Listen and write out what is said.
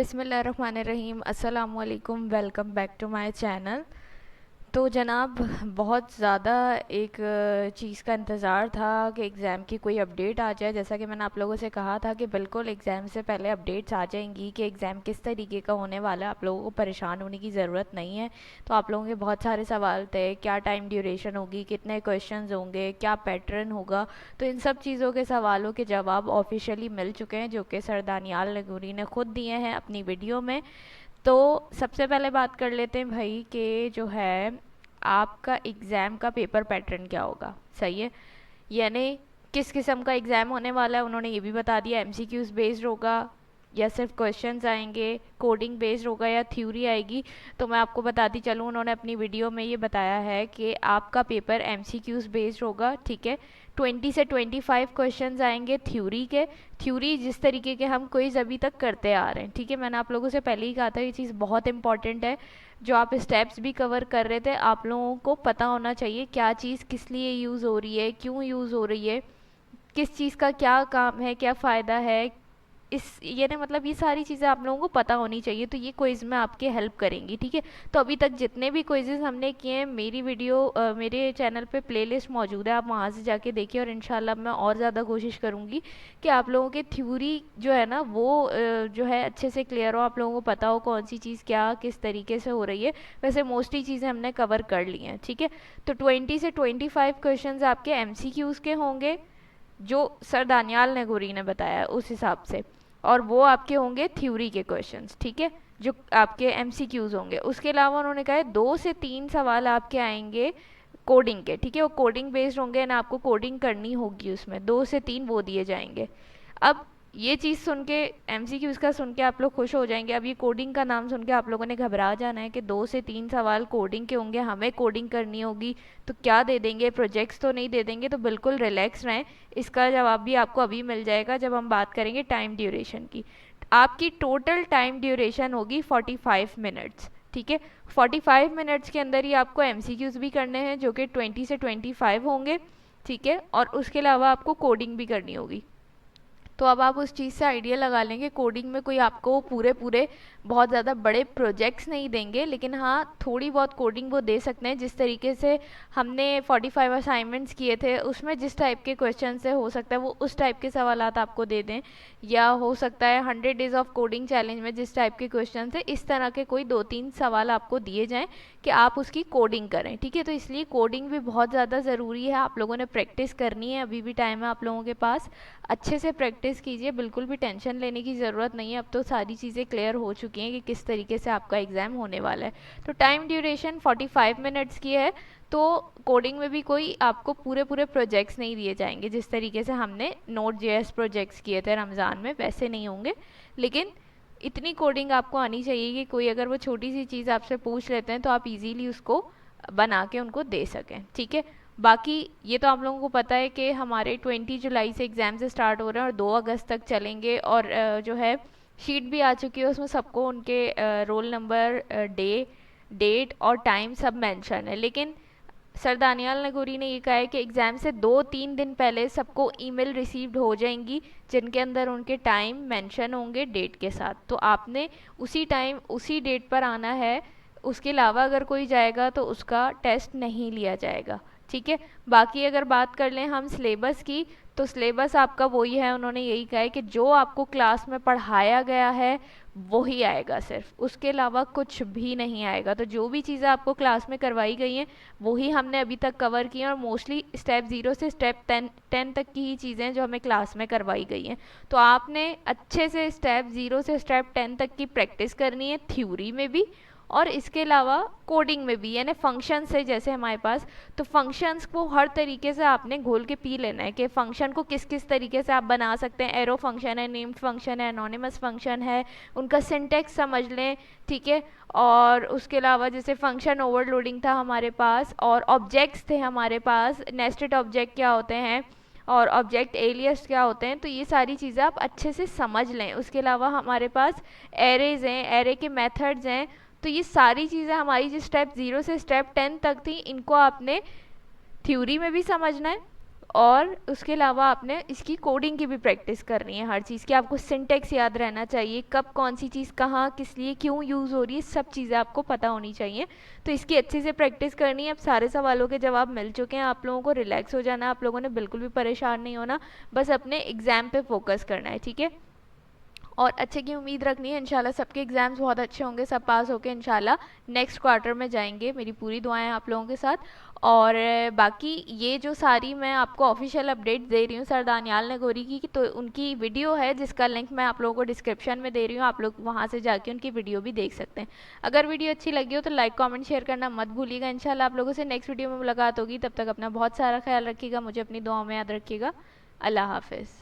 बिस्मिल्लाहिर्रहमानिर्रहीम, अस्सलामुअलैकुम। Welcome back to my channel. तो जनाब, बहुत ज़्यादा एक चीज़ का इंतज़ार था कि एग्ज़ाम की कोई अपडेट आ जाए। जैसा कि मैंने आप लोगों से कहा था कि बिल्कुल एग्ज़ाम से पहले अपडेट्स आ जाएंगी कि एग्ज़ाम किस तरीके का होने वाला है। आप लोगों को परेशान होने की ज़रूरत नहीं है। तो आप लोगों के बहुत सारे सवाल थे, क्या टाइम ड्यूरेशन होगी, कितने क्वेश्चंस होंगे, क्या पैटर्न होगा। तो इन सब चीज़ों के सवालों के जवाब ऑफिशियली मिल चुके हैं, जो कि सर दानियाल नगूरी ने खुद दिए हैं अपनी वीडियो में। तो सबसे पहले बात कर लेते हैं भाई कि जो है आपका एग्ज़ाम का पेपर पैटर्न क्या होगा। सही है, यानी किस किस्म का एग्ज़ाम होने वाला है उन्होंने ये भी बता दिया। एमसीक्यूज़ बेस्ड होगा या सिर्फ क्वेश्चंस आएंगे, कोडिंग बेस्ड होगा या थ्योरी आएगी। तो मैं आपको बताती चलूँ, उन्होंने अपनी वीडियो में ये बताया है कि आपका पेपर एमसीक्यूज़ बेस्ड होगा। ठीक है, 20 से 25 क्वेश्चंस आएंगे थ्योरी के। थ्योरी जिस तरीके के हम क्विज अभी तक करते आ रहे हैं। ठीक है, मैंने आप लोगों से पहले ही कहा था ये चीज़ बहुत इंपॉर्टेंट है। जो आप स्टेप्स भी कवर कर रहे थे, आप लोगों को पता होना चाहिए क्या चीज़ किस लिए यूज़ हो रही है, क्यों यूज़ हो रही है, किस चीज़ का क्या काम है, क्या फ़ायदा है। इस ये ना मतलब ये सारी चीज़ें आप लोगों को पता होनी चाहिए। तो ये क्विज़ में आपके हेल्प करेंगी। ठीक है, तो अभी तक जितने भी क्विज़ेस हमने किए हैं, मेरी वीडियो मेरे चैनल पे प्लेलिस्ट मौजूद है, आप वहाँ से जाके देखिए। और इंशाल्लाह मैं और ज़्यादा कोशिश करूँगी कि आप लोगों के थ्योरी जो है ना वो जो है अच्छे से क्लियर हो, आप लोगों को पता हो कौन सी चीज़ क्या किस तरीके से हो रही है। वैसे मोस्टली चीज़ें हमने कवर कर ली हैं। ठीक है, तो 20 से 25 क्वेश्चन आपके एमसीक्यूज़ के होंगे, जो सर दानियाल नगोरी ने बताया उस हिसाब से। और वो आपके होंगे थ्योरी के क्वेश्चंस। ठीक है, जो आपके एमसीक्यूज होंगे। उसके अलावा उन्होंने कहा है 2 से 3 सवाल आपके आएंगे कोडिंग के। ठीक है, वो कोडिंग बेस्ड होंगे ना, आपको कोडिंग करनी होगी उसमें। 2 से 3 वो दिए जाएंगे। अब ये चीज़ सुन के, एमसीक्यूज का सुन के आप लोग खुश हो जाएंगे। अब ये कोडिंग का नाम सुन के आप लोगों ने घबरा जाना है कि 2 से 3 सवाल कोडिंग के होंगे, हमें कोडिंग करनी होगी, तो क्या दे देंगे, प्रोजेक्ट्स तो नहीं दे देंगे। तो बिल्कुल रिलैक्स रहें, इसका जवाब भी आपको अभी मिल जाएगा जब हम बात करेंगे टाइम ड्यूरेशन की। आपकी टोटल टाइम ड्यूरेशन होगी 45 मिनट्स। ठीक है, 45 मिनट्स के अंदर ही आपको एमसीक्यूज भी करने हैं, जो कि 20 से 25 होंगे। ठीक है, और उसके अलावा आपको कोडिंग भी करनी होगी। तो अब आप उस चीज़ से आइडिया लगा लेंगे, कोडिंग में कोई आपको पूरे पूरे बहुत ज़्यादा बड़े प्रोजेक्ट्स नहीं देंगे, लेकिन हाँ थोड़ी बहुत कोडिंग वो दे सकते हैं। जिस तरीके से हमने 45 असाइनमेंट्स किए थे, उसमें जिस टाइप के क्वेश्चन से हो सकता है वो उस टाइप के सवालात आपको दे दें, या हो सकता है 100 डेज ऑफ कोडिंग चैलेंज में जिस टाइप के क्वेश्चन से इस तरह के कोई 2-3 सवाल आपको दिए जाएँ कि आप उसकी कोडिंग करें। ठीक है, तो इसलिए कोडिंग भी बहुत ज़्यादा ज़रूरी है, आप लोगों ने प्रैक्टिस करनी है, अभी भी टाइम है आप लोगों के पास। अच्छे से प्रैक्टिस कीजिए, बिल्कुल भी टेंशन लेने की ज़रूरत नहीं है। अब तो सारी चीज़ें क्लियर हो चुकी हैं कि किस तरीके से आपका एग्ज़ाम होने वाला है। तो टाइम ड्यूरेशन 45 मिनट्स की है। तो कोडिंग में भी कोई आपको पूरे पूरे प्रोजेक्ट्स नहीं दिए जाएंगे, जिस तरीके से हमने नोट जेएस प्रोजेक्ट्स किए थे रमज़ान में, वैसे नहीं होंगे। लेकिन इतनी कोडिंग आपको आनी चाहिए कि कोई अगर वो छोटी सी चीज़ आपसे पूछ लेते हैं तो आप इजीली उसको बना के उनको दे सकें। ठीक है, बाकी ये तो आप लोगों को पता है कि हमारे 20 जुलाई से एग्ज़ाम से स्टार्ट हो रहे हैं और 2 अगस्त तक चलेंगे। और जो है शीट भी आ चुकी है, उसमें सबको उनके रोल नंबर, डेट और टाइम सब मेंशन है। लेकिन सर दानियाल नगोरी ने ये कहा है कि एग्ज़ाम से 2-3 दिन पहले सबको ईमेल रिसीव्ड हो जाएंगी, जिनके अंदर उनके टाइम मेंशन होंगे डेट के साथ। तो आपने उसी टाइम उसी डेट पर आना है, उसके अलावा अगर कोई जाएगा तो उसका टेस्ट नहीं लिया जाएगा। ठीक है, बाकी अगर बात कर लें हम सिलेबस की, तो सिलेबस आपका वही है। उन्होंने यही कहा है कि जो आपको क्लास में पढ़ाया गया है वही आएगा, सिर्फ उसके अलावा कुछ भी नहीं आएगा। तो जो भी चीज़ें आपको क्लास में करवाई गई हैं वही हमने अभी तक कवर की हैं, और मोस्टली स्टेप 0 से स्टेप 10 तक की ही चीज़ें जो हमें क्लास में करवाई गई हैं। तो आपने अच्छे से स्टेप 0 से स्टेप 10 तक की प्रैक्टिस करनी है, थ्योरी में भी और इसके अलावा कोडिंग में भी। यानी फंक्शन से, जैसे हमारे पास, तो फंक्शंस को हर तरीके से आपने घोल के पी लेना है कि फंक्शन को किस किस तरीके से आप बना सकते हैं। एरो फंक्शन है, नेम्ड फंक्शन है, एनोनिमस फंक्शन है, उनका सिंटेक्स समझ लें। ठीक है, और उसके अलावा जैसे फंक्शन ओवरलोडिंग था हमारे पास, और ऑब्जेक्ट्स थे हमारे पास, नेस्टेड ऑब्जेक्ट क्या होते हैं और ऑब्जेक्ट एलियस क्या होते हैं। तो ये सारी चीज़ें आप अच्छे से समझ लें। उसके अलावा हमारे पास एरेज हैं, एरे के मेथड्स हैं। तो ये सारी चीज़ें हमारी जो स्टेप 0 से स्टेप 10 तक थी, इनको आपने थ्योरी में भी समझना है और उसके अलावा आपने इसकी कोडिंग की भी प्रैक्टिस करनी है, हर चीज़ की आपको सिंटेक्स याद रहना चाहिए, कब कौन सी चीज़ कहाँ किस लिए क्यों यूज़ हो रही है, सब चीज़ें आपको पता होनी चाहिए। तो इसकी अच्छे से प्रैक्टिस करनी है। अब सारे सवालों के जवाब मिल चुके हैं, आप लोगों को रिलैक्स हो जाना है, आप लोगों ने बिल्कुल भी परेशान नहीं होना, बस अपने एग्ज़ाम पे फोकस करना है, ठीक है। और अच्छे की उम्मीद रखनी है, इंशाल्लाह सबके एग्ज़ाम्स बहुत अच्छे होंगे, सब पास होके इंशाल्लाह नेक्स्ट क्वार्टर में जाएंगे। मेरी पूरी दुआएं आप लोगों के साथ। और बाकी ये जो सारी मैं आपको ऑफिशियल अपडेट दे रही हूँ सर दानियाल नगोरी की, तो उनकी वीडियो है जिसका लिंक मैं आप लोगों को डिस्क्रिप्शन में दे रही हूँ, आप लोग वहाँ से जाके उनकी वीडियो भी देख सकते हैं। अगर वीडियो अच्छी लगी हो तो लाइक कमेंट शेयर करना मत भूलिएगा। इंशाल्लाह आप लोगों से नेक्स्ट वीडियो में मुलाकात होगी, तब तक अपना बहुत सारा ख्याल रखिएगा, मुझे अपनी दुआओं में याद रखिएगा। अल्लाह हाफिज़।